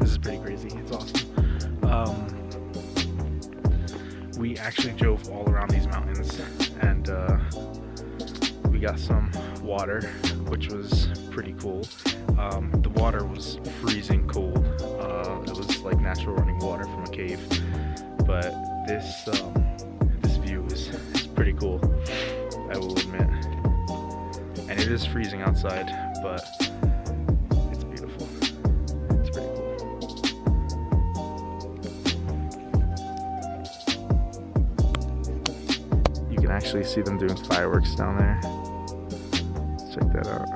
This is pretty crazy. It's awesome. We actually drove all around these mountains, and we got some water, which was pretty cool. The water was freezing cold. It was like natural running water from a cave. But this view is pretty cool, I will admit. And it is freezing outside, but it's beautiful. It's pretty cool. You can actually see them doing fireworks down there. Let's check that out.